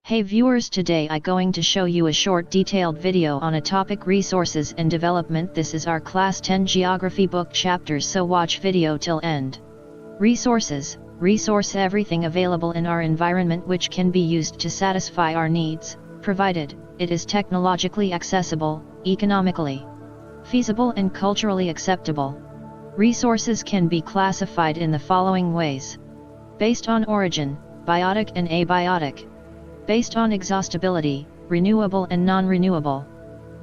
Hey viewers, today I going to show you a short detailed video on a topic resources and development. This is our class 10 geography book chapters, so watch video till end. Resources. Resource: everything available in our environment which can be used to satisfy our needs, provided it is technologically accessible, economically feasible and culturally acceptable. Resources can be classified in the following ways. Based on origin, biotic and abiotic. Based on exhaustibility, renewable and non-renewable.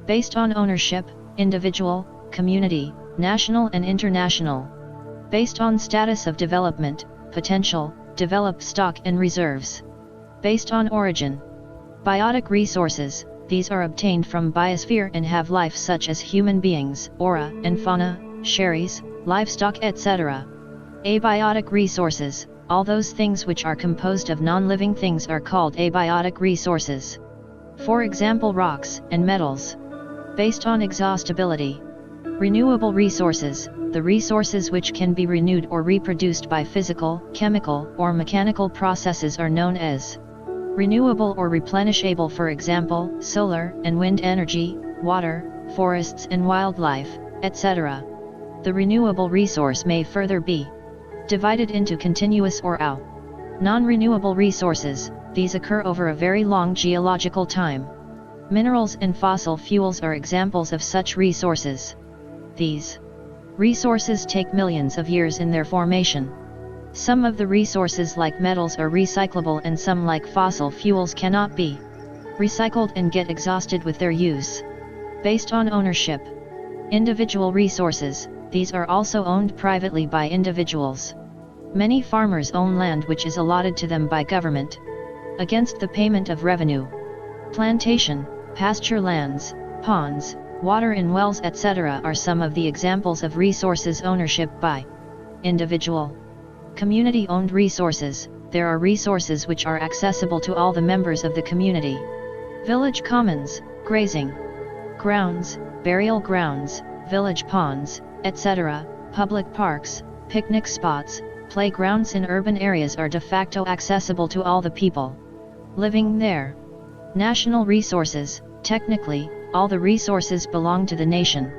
Based on ownership, individual, community, national and international. Based on status of development, potential, developed stock and reserves. Based on origin. Biotic resources: these are obtained from biosphere and have life, such as human beings, flora and fauna, sherries, livestock, etc. Abiotic resources: all those things which are composed of non-living things are called abiotic resources. For example, rocks and metals. Based on exhaustibility. Renewable resources: the resources which can be renewed or reproduced by physical, chemical, or mechanical processes are known as renewable or replenishable. For example, solar and wind energy, water, forests and wildlife, etc. The renewable resource may further be divided into continuous or non-renewable resources. These occur over a very long geological time. Minerals and fossil fuels are examples of such resources. These resources take millions of years in their formation. Some of the resources like metals are recyclable and some like fossil fuels cannot be recycled and get exhausted with their use. Based on ownership. Individual resources: these are also owned privately by individuals. Many farmers own land which is allotted to them by government against the payment of revenue. Plantation, pasture lands, ponds, water in wells, etc. are some of the examples of resources ownership by individual. Community-owned resources: there are resources which are accessible to all the members of the community. Village commons, grazing grounds, burial grounds, village ponds, etc., public parks, picnic spots, playgrounds in urban areas are de facto accessible to all the people living there. National resources: technically, all the resources belong to the nation.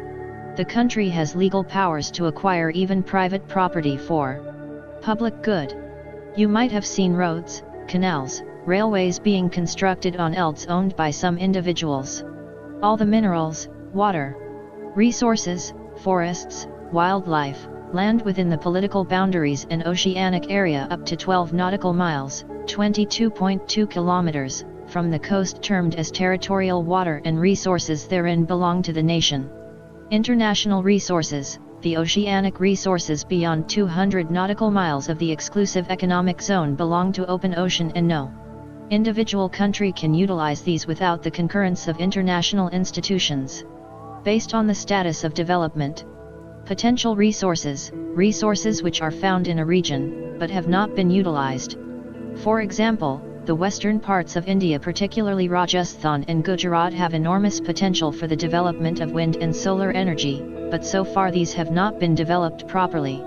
The country has legal powers to acquire even private property for public good. You might have seen roads, canals, railways being constructed on fields owned by some individuals. All the minerals, water resources, forests, wildlife, land within the political boundaries and oceanic area up to 12 nautical miles, 22.2 kilometers, from the coast, termed as territorial water, and resources therein belong to the nation. International resources: the oceanic resources beyond 200 nautical miles of the exclusive economic zone belong to open ocean, and no individual country can utilize these without the concurrence of international institutions. Based on the status of development. Potential resources: resources which are found in a region, but have not been utilized. For example, the western parts of India, particularly Rajasthan and Gujarat, have enormous potential for the development of wind and solar energy, but so far these have not been developed properly.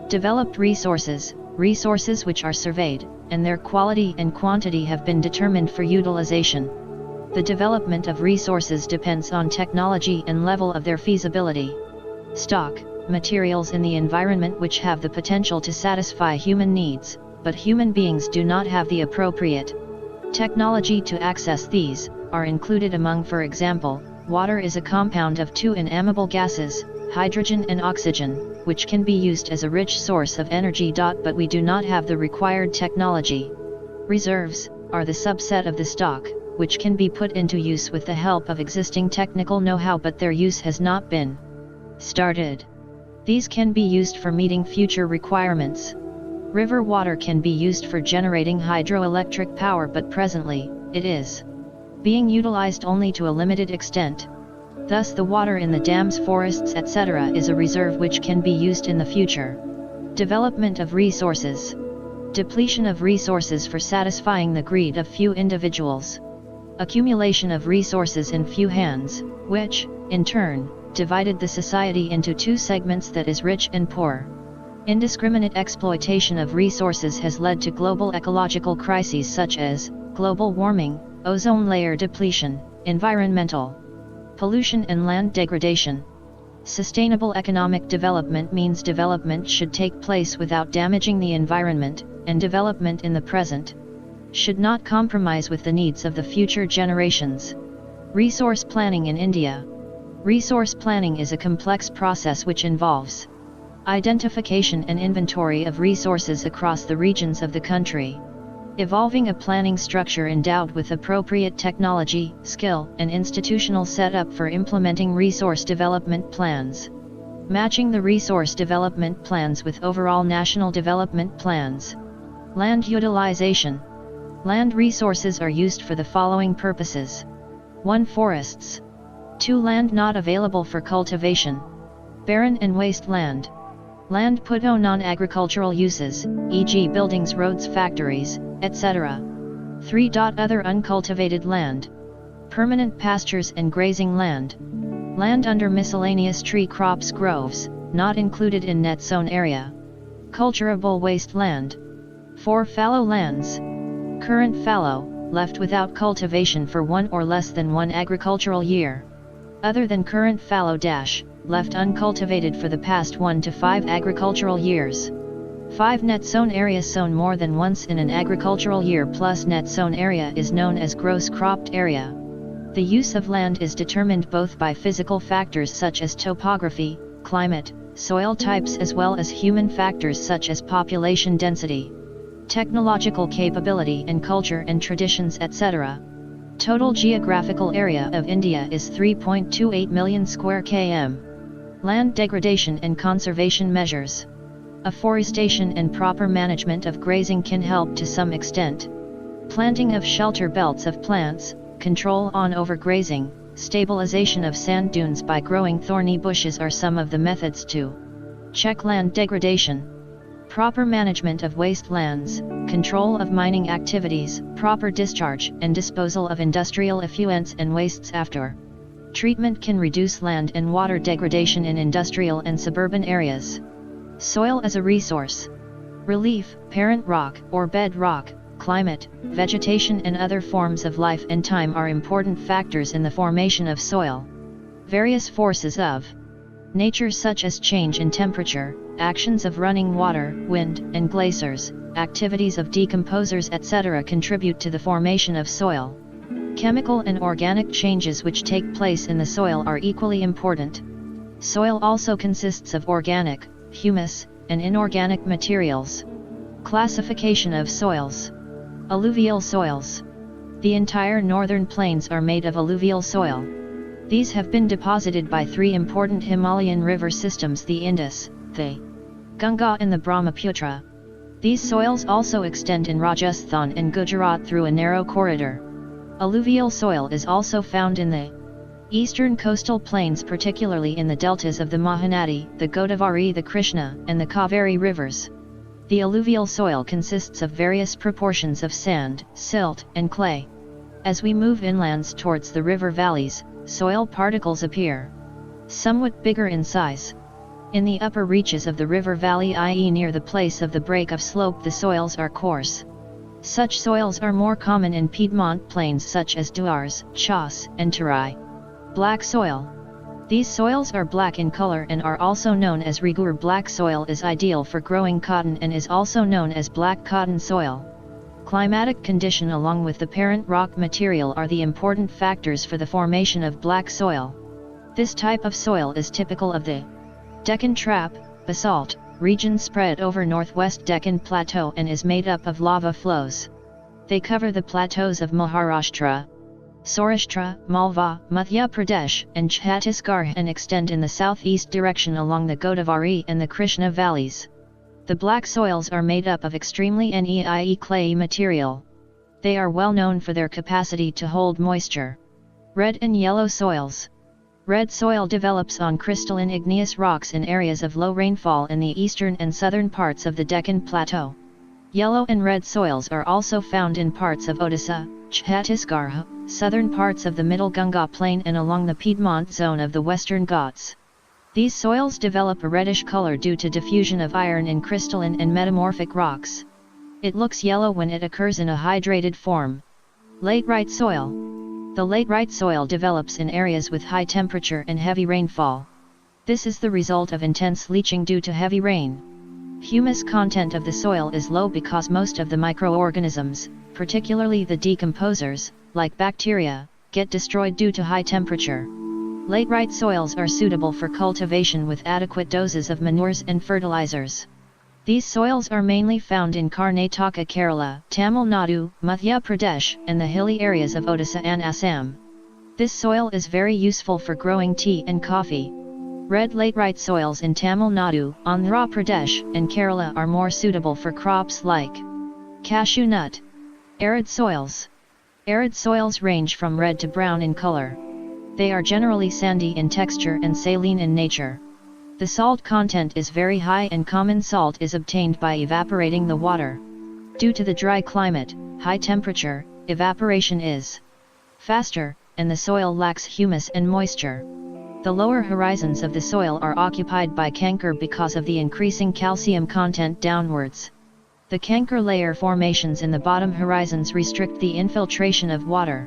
Developed resources: resources which are surveyed, and their quality and quantity have been determined for utilization. The development of resources depends on technology and level of their feasibility. Stock: materials in the environment which have the potential to satisfy human needs, but human beings do not have the appropriate technology to access these, are included among, for example, water is a compound of two inamable gases, hydrogen and oxygen, which can be used as a rich source of energy. But we do not have the required technology. Reserves are the subset of the stock, which can be put into use with the help of existing technical know-how, but their use has not been started. These can be used for meeting future requirements. River water can be used for generating hydroelectric power, but presently, it is being utilized only to a limited extent. Thus the water in the dams, forests, etc. is a reserve which can be used in the future. Development of resources. Depletion of resources for satisfying the greed of few individuals. Accumulation of resources in few hands, which, in turn, divided the society into two segments, that is, rich and poor. Indiscriminate exploitation of resources has led to global ecological crises such as global warming, ozone layer depletion, environmental pollution and land degradation. Sustainable economic development means development should take place without damaging the environment, and development in the present should not compromise with the needs of the future generations. Resource planning in India. Resource planning is a complex process which involves identification and inventory of resources across the regions of the country, evolving a planning structure endowed with appropriate technology, skill, and institutional setup for implementing resource development plans, matching the resource development plans with overall national development plans. Land utilization. Land resources are used for the following purposes. 1. Forests. 2. Land not available for cultivation. Barren and waste land. Land put on non-agricultural uses, e.g. buildings, roads, factories, etc. 3. Other uncultivated land. Permanent pastures and grazing land. Land under miscellaneous tree crops, groves, not included in net zone area. Culturable waste land. 4. Fallow lands. Current fallow, left without cultivation for one or less than one agricultural year. Other than current fallow left uncultivated for the past 1 to 5 agricultural years. 5. Net sown area sown more than once in an agricultural year plus net sown area is known as gross cropped area. The use of land is determined both by physical factors such as topography, climate, soil types, as well as human factors such as population density, technological capability, and culture and traditions, etc. Total geographical area of India is 3.28 million square km. Land degradation and conservation measures. Afforestation and proper management of grazing can help to some extent. Planting of shelter belts of plants, control on overgrazing, stabilization of sand dunes by growing thorny bushes are some of the methods to check land degradation. Proper management of wastelands, control of mining activities, proper discharge and disposal of industrial effluents and wastes after treatment can reduce land and water degradation in industrial and suburban areas. Soil as a resource. Relief, parent rock or bed rock, climate, vegetation and other forms of life and time are important factors in the formation of soil. Various forces of nature such as change in temperature, actions of running water, wind, and glaciers, activities of decomposers, etc. contribute to the formation of soil. Chemical and organic changes which take place in the soil are equally important. Soil also consists of organic, humus, and inorganic materials. Classification of soils. Alluvial soils. The entire northern plains are made of alluvial soil. These have been deposited by 3 important Himalayan river systems, the Indus, the Ganga and the Brahmaputra. These soils also extend in Rajasthan and Gujarat through a narrow corridor. Alluvial soil is also found in the eastern coastal plains, particularly in the deltas of the Mahanadi, the Godavari, the Krishna, and the Kaveri rivers. The alluvial soil consists of various proportions of sand, silt, and clay. As we move inlands towards the river valleys, soil particles appear somewhat bigger in size. In the upper reaches of the river valley, i.e. near the place of the break of slope, the soils are coarse. Such soils are more common in Piedmont plains such as Duars, Chas, and Terai. Black soil. These soils are black in color and are also known as Rigur. Black soil is ideal for growing cotton and is also known as black cotton soil. Climatic condition along with the parent rock material are the important factors for the formation of black soil. This type of soil is typical of the Deccan Trap, basalt, region spread over northwest Deccan Plateau and is made up of lava flows. They cover the plateaus of Maharashtra, Saurashtra, Malwa, Madhya Pradesh, and Chhattisgarh and extend in the southeast direction along the Godavari and the Krishna valleys. The black soils are made up of extremely neie clayey material. They are well known for their capacity to hold moisture. Red and yellow soils. Red soil develops on crystalline igneous rocks in areas of low rainfall in the eastern and southern parts of the Deccan Plateau. Yellow and red soils are also found in parts of Odisha, Chhattisgarh, southern parts of the Middle Ganga Plain and along the Piedmont zone of the Western Ghats. These soils develop a reddish color due to diffusion of iron in crystalline and metamorphic rocks. It looks yellow when it occurs in a hydrated form. Laterite soil. The laterite soil develops in areas with high temperature and heavy rainfall. This is the result of intense leaching due to heavy rain. Humus content of the soil is low because most of the microorganisms, particularly the decomposers, like bacteria, get destroyed due to high temperature. Laterite soils are suitable for cultivation with adequate doses of manures and fertilizers. These soils are mainly found in Karnataka, Kerala, Tamil Nadu, Madhya Pradesh, and the hilly areas of Odisha and Assam. This soil is very useful for growing tea and coffee. Red laterite soils in Tamil Nadu, Andhra Pradesh, and Kerala are more suitable for crops like cashew nut. Arid soils. Arid soils range from red to brown in color. They are generally sandy in texture and saline in nature. The salt content is very high and common salt is obtained by evaporating the water. Due to the dry climate, high temperature, evaporation is faster, and the soil lacks humus and moisture. The lower horizons of the soil are occupied by canker because of the increasing calcium content downwards. The canker layer formations in the bottom horizons restrict the infiltration of water.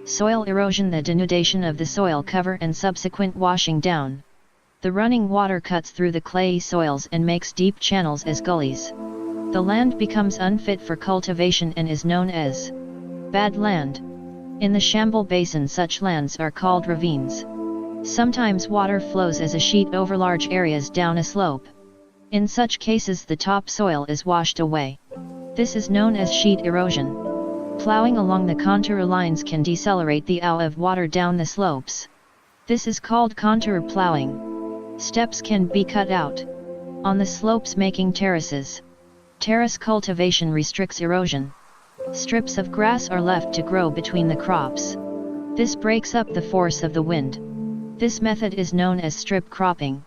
Soil erosion, the denudation of the soil cover and subsequent washing down. The running water cuts through the clayey soils and makes deep channels as gullies. The land becomes unfit for cultivation and is known as bad land. In the Chambal Basin, such lands are called ravines. Sometimes water flows as a sheet over large areas down a slope. In such cases the topsoil is washed away. This is known as sheet erosion. Plowing along the contour lines can decelerate the flow of water down the slopes. This is called contour plowing. Steps can be cut out on the slopes, making terraces. Terrace cultivation restricts erosion. Strips of grass are left to grow between the crops. This breaks up the force of the wind. This method is known as strip cropping.